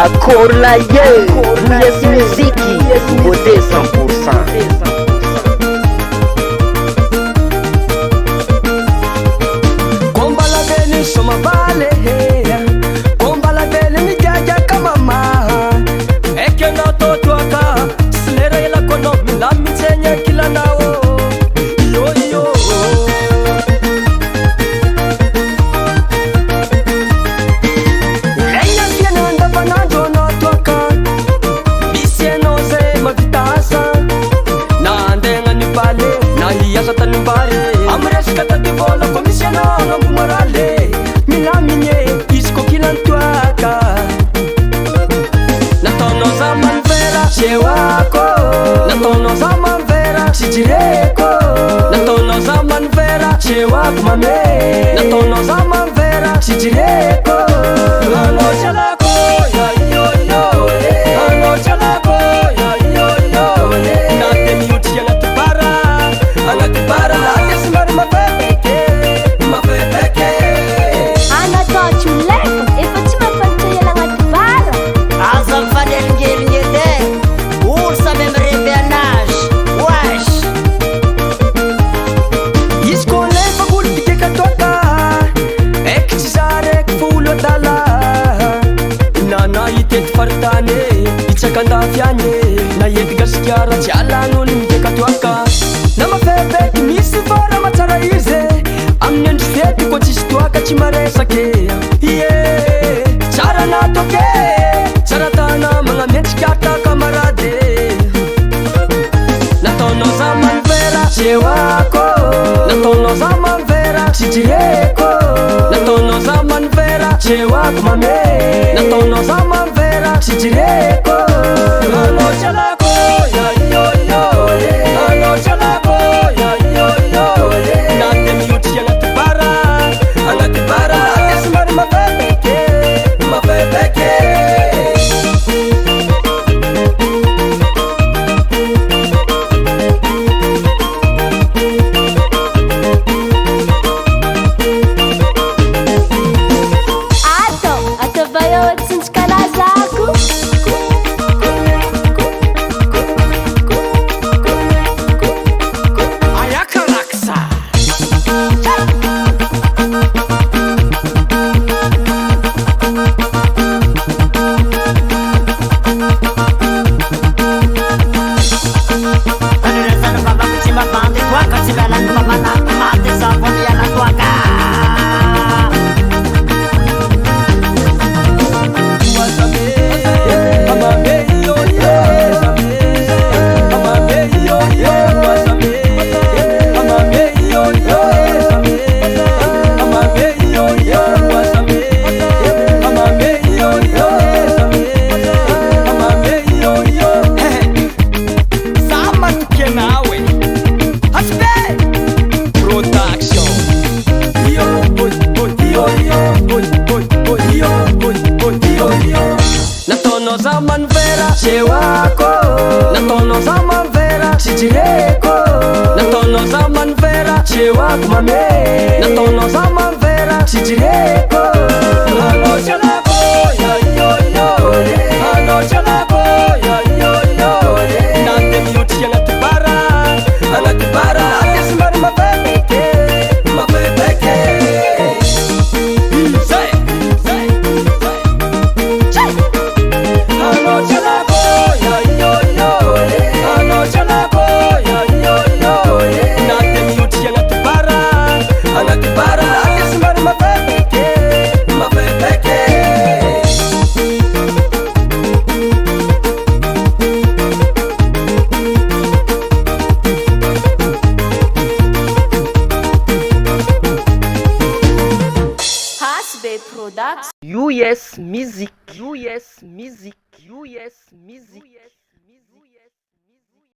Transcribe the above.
Akorlaye, yes muziki, beauté 100%. Kombala bele soma bale, kombala bele mi jaja kama ma. Eke na toto aka, slera ila kono mila mitenya kila nao. Yo yo. Leya siya nanda pananjo na toaka, bisye no se mavitasa. Na andenga ni bale, na hiya sa tanumbare. Amres kata di vola komisyano ng bumarale. Milaminye, isko kilantuaka. Natono sa manvera, shewako. Natono sa manvera, shijireko. Natono sa manvera, shewako mame. Natono sa manvera, shijireko. Ano chalako, ya yo yo. Ano chalako, ya yo yo. Nate miuti ya natupara, anatupara. Nate simari mapepeke, mapepeke. Anatao tsoleko, efa tsy mampanontay anaty vara. Aza mifanelingely edy e, olo samy miremby anazy. Wesh, Izy ko lefa olo bikeka toaka, eky tsy zareko fa olo adala. Nana itety faritany e, itsaka andafy any e. Na ety gasikara tsy alan'olo mikeka toaka. Na mafebeky misy vara matsara izy e, amin'ny andro fety ko tsisy toaka tsy maresake. Ie, tsara natoke, tsara tana magnamendrika ta kamarady. Nataonao za manvera, shewako. Nataonao za manvera, shijireko. Nataonao za manvera, shewako mame. Nataonao za manvera, shijireko. Ano chalako, ya yo yo. Ano chalako, ya yo yo. Nate miuti ya natupara, anatupara. Ate simari mapepeke, mapepeke. Atao eo atsintsika lazako. Ayakaraksa. panuresan baba kuchimba bandi kwaka chibela kupapana mate za familia na kwaka. Natono za manvera, shewako. Natono za manvera, shijireko. Natono za manvera, shewako mame. Natono za manvera, shijireko. Ano chalako, ya yo yo. Ano chalako, ya yo yo. Nate miuti ya natupara, anatupara. Ate simari mapepeke, mapepeke. Say, say, say. Ano chalako, ya yo yo. Ano chalako, ya yo yo. Nate miuti ya natupara, anatupara. Ate simari mapepeke, mapepeke. Hasbe Production. US Music, US Music, US Music.